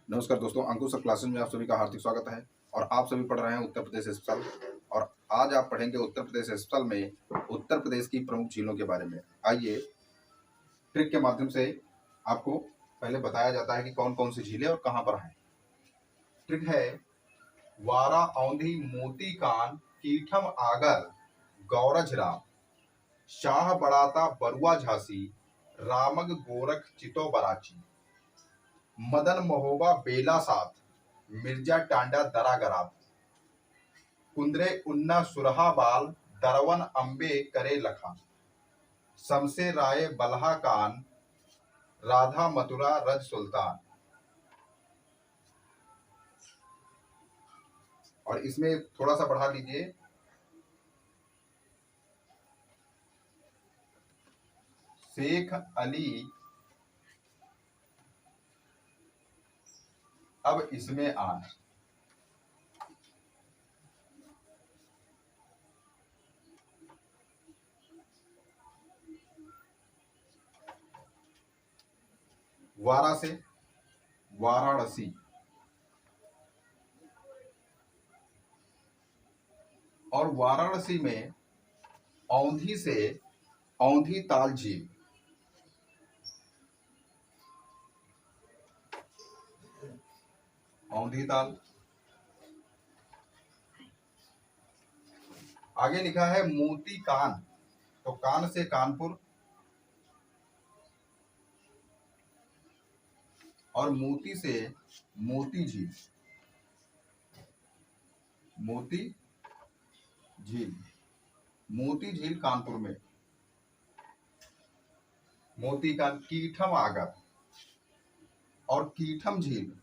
नमस्कार दोस्तों, अंकुश sir classes में आप सभी का हार्दिक स्वागत है। और आप सभी पढ़ रहे हैं उत्तर प्रदेश स्पेशल। और आज आप पढ़ेंगे उत्तर प्रदेश स्पेशल में उत्तर प्रदेश की प्रमुख झीलों के बारे में। आइए ट्रिक के माध्यम से आपको पहले बताया जाता है कि कौन कौन सी झीलें और कहाँ पर हैं। ट्रिक है वारा, औंधी, मोती कान, कीठम आगर, गौरझराम, शाह बड़ाता, बरुआ झांसी, रामग गोरख, चितो बराची, मदन महोबा, बेला साथ, मिर्जा टांडा, दरा गरात, कुंद्रे उन्ना, सुरहा बाल, दरवन अंबे, करे लखा, शमसे राय, बल्हा कान, राधा मथुरा, रज सुल्तान। और इसमें थोड़ा सा बढ़ा लीजिए, शेख अली, अब इसमें आन। वारा से वाराणसी, और वाराणसी में औंधी से औंधी ताल झील, औंधी ताल। आगे लिखा है मोती कान, तो कान से कानपुर, और मोती से मोती झील, मोती झील, मोती झील कानपुर में। मोती कान, कीठम आगर, और कीठम झील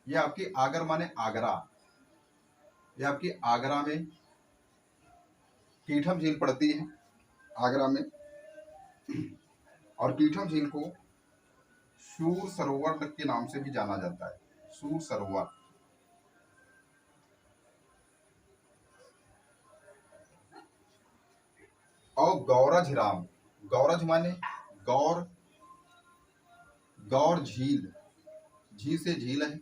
ये आपकी आगर माने आगरा, ये आपकी आगरा में कीठम झील पड़ती है, आगरा में। और कीठम झील को सूर सरोवर के नाम से भी जाना जाता है, सूर सरोवर। और गौरज राम, गौरज माने गौर, गौर झील, झी से झील है,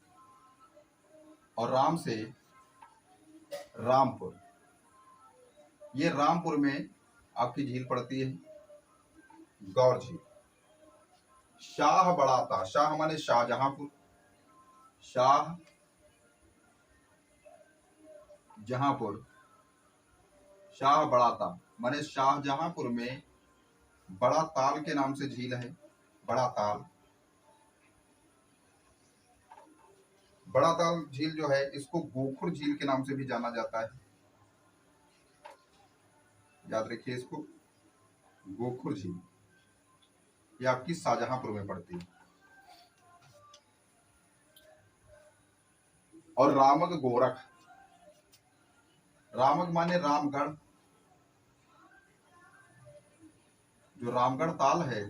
और राम से रामपुर, ये रामपुर में आपकी झील पड़ती है, गौर झील। शाह बड़ाता, शाह माने शाहजहांपुर, शाह जहांपुर, शाह बड़ाता माने शाहजहांपुर में बड़ा ताल के नाम से झील है, बड़ा ताल। बड़ा ताल झील जो है इसको गोखुर झील के नाम से भी जाना जाता है, याद रखिए इसको, गोखुर झील। ये आपकी शाहजहांपुर में पड़ती है। और रामग गोरख, रामग माने रामगढ़, जो रामगढ़ ताल है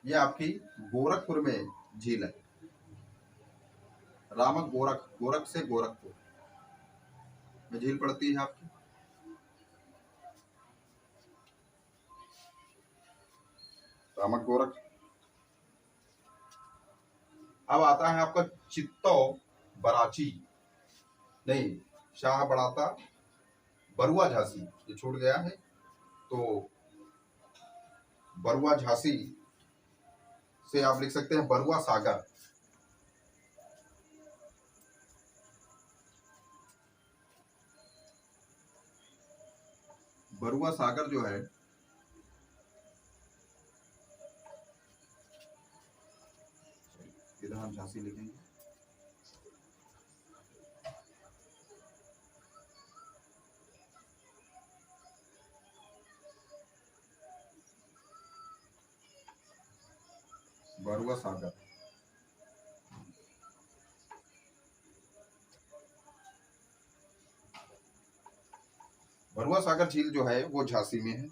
ये आपकी गोरखपुर में झील है। रामक गोरख, गोरख से गोरखपुर में झील पड़ती है आपकी। रामक गोरख। अब आता है आपका चित्तो बराची, नहीं, शाह बड़ाता, बरुआ झांसी, ये छूट गया है, तो बरुआ झांसी से आप लिख सकते हैं बरुआ सागर। बरुआ सागर जो है इधर हम झांसी लिखेंगे, बरुआ सागर। बरुआ सागर झील जो है वो झांसी में है।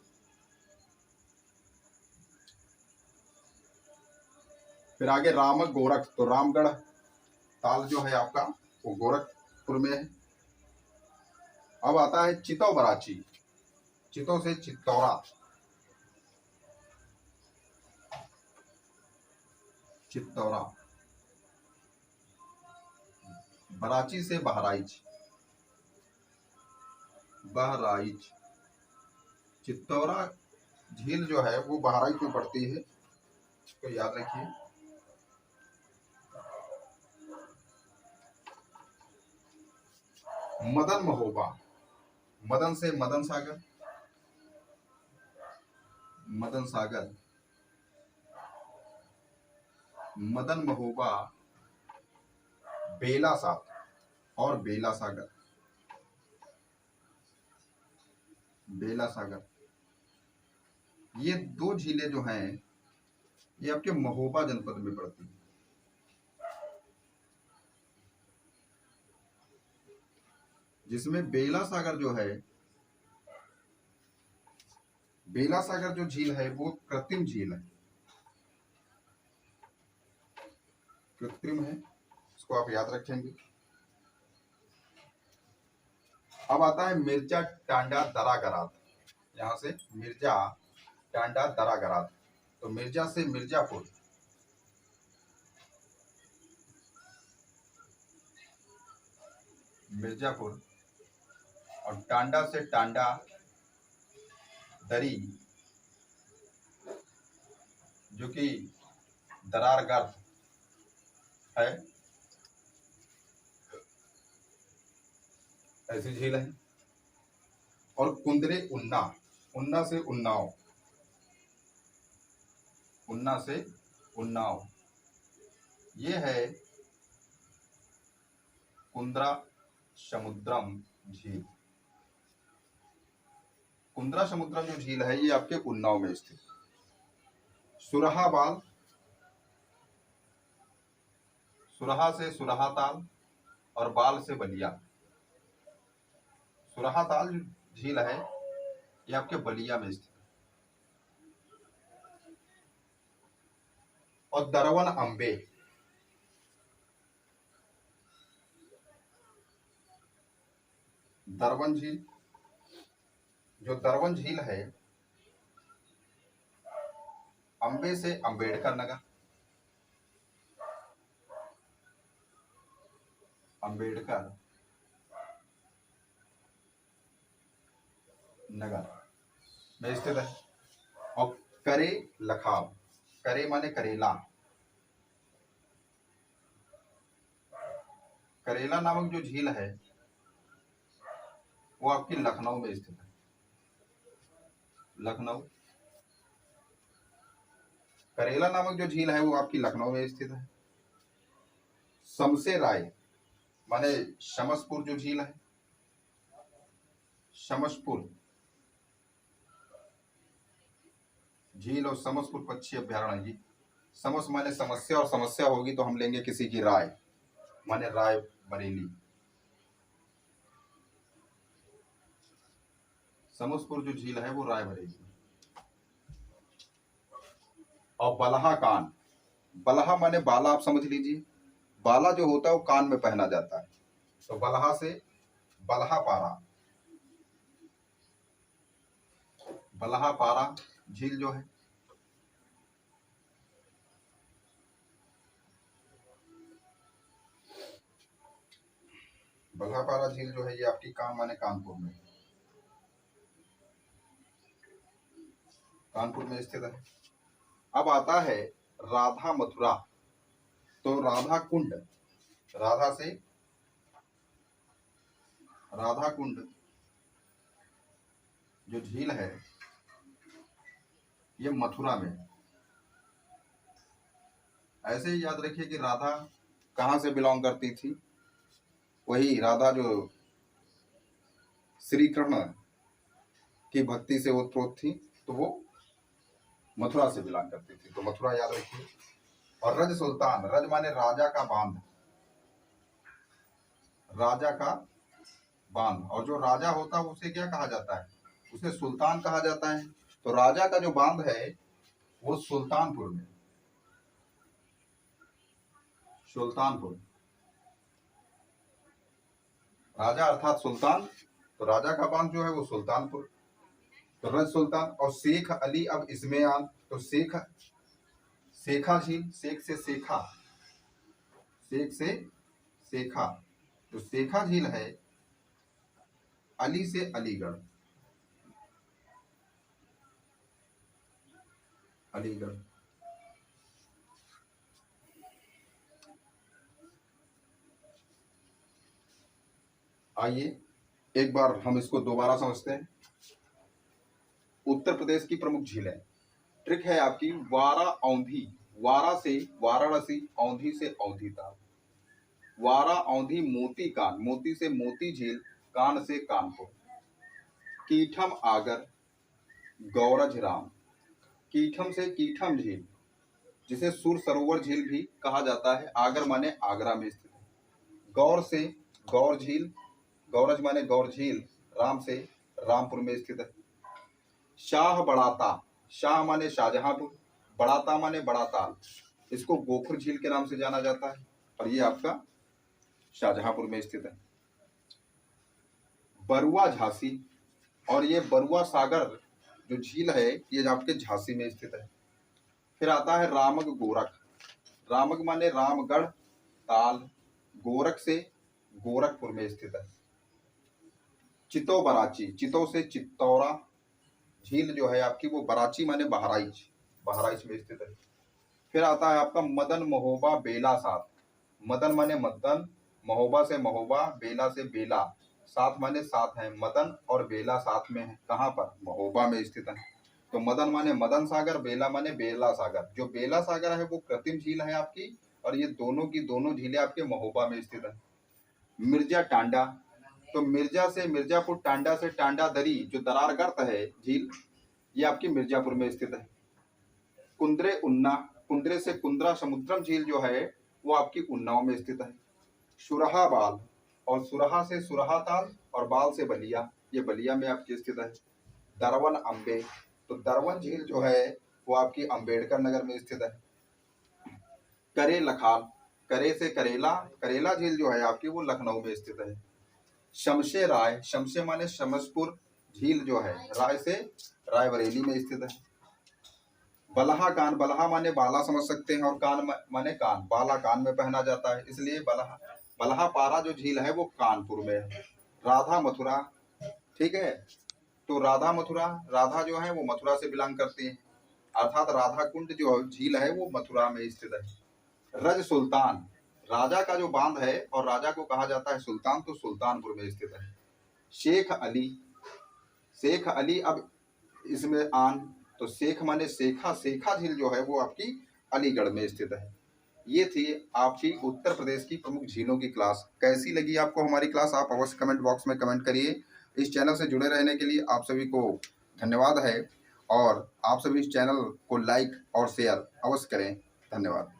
फिर आगे रामक गोरख, तो रामगढ़ ताल जो है आपका वो गोरखपुर में है। अब आता है चितो बराची, चितो से चित्तौरा, चित्तौरा, बराची से बहराइच, बहराइच। चित्तौरा झील जो है वो बहराइच में पड़ती है, इसको याद रखिए। मदन महोबा, मदन से मदन सागर, मदन सागर, मदन महोबा, बेला सागर और बेला सागर, बेला सागर। ये दो झीलें जो हैं ये आपके महोबा जनपद में पड़ती हैं। जिसमें बेला सागर जो है, बेला सागर जो झील है वो कृत्रिम झील है, कृत्रिम है, इसको आप याद रखेंगे। अब आता है मिर्जा टांडा दरागरात, यहाँ से मिर्जा टांडा दरागरात। तो मिर्जा से मिर्जापुर, मिर्जापुर, और टांडा से टांडा दरी, जो कि दरारगढ़ है, ऐसी झील है। और कुंदरे उन्ना, उन्ना से उन्नाव, उन्ना से उन्नाव, ये है कुंद्रा समुद्रम झील। कुंद्रा समुद्रम जो झील है ये आपके उन्नाव में स्थित। सुरहा बाल, सुरहा से सुरहा ताल और बाल से बलिया। सुरहा ताल जो झील है ये आपके बलिया में स्थित है। और दरवन अंबे, दरवन झील, जो दरवन झील है अंबे से अंबेडकर नगर, अंबेडकर नगर में स्थित है। और करे लखाव, करे माने करेला, करेला नामक जो झील है वो आपकी लखनऊ में स्थित है, लखनऊ। करेला नामक जो झील है वो आपकी लखनऊ में स्थित है। शमसे राय माने शमसपुर जो झील है, शमसपुर झील और समसपुर पक्षी अभ्यारण्य जी। समस माने समस्या, और समस्या होगी तो हम लेंगे किसी की राय, माने राय बरेली। समसपुर जो झील है वो राय बरेली। और बलहा कान, बलहा माने बाला, आप समझ लीजिए। बाला जो होता है वो कान में पहना जाता है, तो बलहा से बलहा पारा, बलहा पारा झील जो है। बल्हापारा झील जो है ये आपकी कान माने कानपुर में, कानपुर में स्थित है। अब आता है राधा मथुरा, तो राधा कुंड, राधा से राधा कुंड जो झील है ये मथुरा में। ऐसे ही याद रखिए कि राधा कहाँ से बिलोंग करती थी, वही राधा जो श्री कृष्ण की भक्ति से ओतप्रोत थी, तो वो मथुरा से बिलोंग करती थी, तो मथुरा याद रखिए। और रज सुल्तान, रज माने राजा का बांध, राजा का बांध, और जो राजा होता है उसे क्या कहा जाता है, उसे सुल्तान कहा जाता है। तो राजा का जो बांध है वो सुल्तानपुर में, सुल्तानपुर, राजा अर्थात सुल्तान, तो राजा का बांध जो है वो सुल्तानपुर, तो रज सुल्तान। और शेख अली अब इसमें आन, तो शेख शेखा झील, शेख से शेखा, शेख से शेखा, तो शेखा झील है अली से अलीगढ़, अलीगढ़। आइए एक बार हम इसको दोबारा समझते हैं। उत्तर प्रदेश की प्रमुख झीलें, ट्रिक है आपकी वारा औंधी, वारा से वाराणसी, औंधी से औंधी ताल, वारा औंधी मोती कान, मोती से मोती झील, कान से कानपुर, कीठम आगर, गौरज राम, कीठम से कीठम झील जिसे सुर सरोवर झील भी कहा जाता है, आगर माने आगरा में स्थित है, गौर से गौर झील, गौरज माने गौर झील, राम से रामपुर में स्थित है, शाह बड़ाता, शाह माने शाहजहांपुर, बड़ाता माने बड़ा ताल, इसको गोखुर झील के नाम से जाना जाता है और ये आपका शाहजहांपुर में स्थित है, बरुआ झांसी, और ये बरुआ सागर जो झील है ये आपके झांसी में स्थित है। फिर आता है रामग गोरख, रामग माने रामगढ़ ताल, गोरख से गोरखपुर में स्थित है, चितो बराची, चितो से चित्तौरा झील जो है आपकी वो बराची माने बहराइच, बहराइच में स्थित है। फिर आता है आपका मदन महोबा बेला साथ, मदन माने मदन, महोबा से महोबा, बेला से बेला, साथ माने साथ है, मदन और बेला साथ में है, कहाँ पर, महोबा में स्थित है। तो मदन माने मदन सागर, बेला माने बेला सागर, जो बेला सागर है वो कृत्रिम झील है आपकी और ये दोनों की दोनों झीलें आपके महोबा में स्थित है। मिर्जा टांडा, तो मिर्जा से मिर्जापुर, टांडा से टांडा दरी जो दरार गर्त है झील, ये आपकी मिर्जापुर में स्थित है। कुंद्रे उन्ना, कुंद्रे से कुंद्रा समुद्रम झील जो है वो आपकी उन्नाव में स्थित है। सुरहा बाल, और सुरहा से सुरहा ताल और बाल से बलिया, ये बलिया में आपकी स्थित है। दरवन अम्बे, तो दरवन झील जो है वो आपकी अंबेडकर नगर में स्थित है। करे लखाल, करे से करेला, करेला झील जो है आपकी वो लखनऊ में स्थित है। शमशे राय, शमशे माने शमशपुर झील जो है राय से रायबरेली में स्थित है। बलहा कान, बलहा माने बाला समझ सकते हैं और कान माने कान, बाला कान में पहना जाता है इसलिए बलहा, बलहा पारा जो झील है वो कानपुर में है। राधा मथुरा, ठीक है, तो राधा मथुरा, राधा जो है वो मथुरा से बिलोंग करती है, अर्थात राधा कुंड जो झील है वो मथुरा में स्थित है। रज सुल्तान, राजा का जो बांध है और राजा को कहा जाता है सुल्तान, तो सुल्तानपुर में स्थित है। शेख अली, शेख अली, अब इसमें आन, तो शेख माने शेखा, शेखा झील जो है वो आपकी अलीगढ़ में स्थित है। ये थी आपकी उत्तर प्रदेश की प्रमुख झीलों की क्लास। कैसी लगी आपको हमारी क्लास, आप अवश्य कमेंट बॉक्स में कमेंट करिए। इस चैनल से जुड़े रहने के लिए आप सभी को धन्यवाद है और आप सभी इस चैनल को लाइक और शेयर अवश्य करें। धन्यवाद।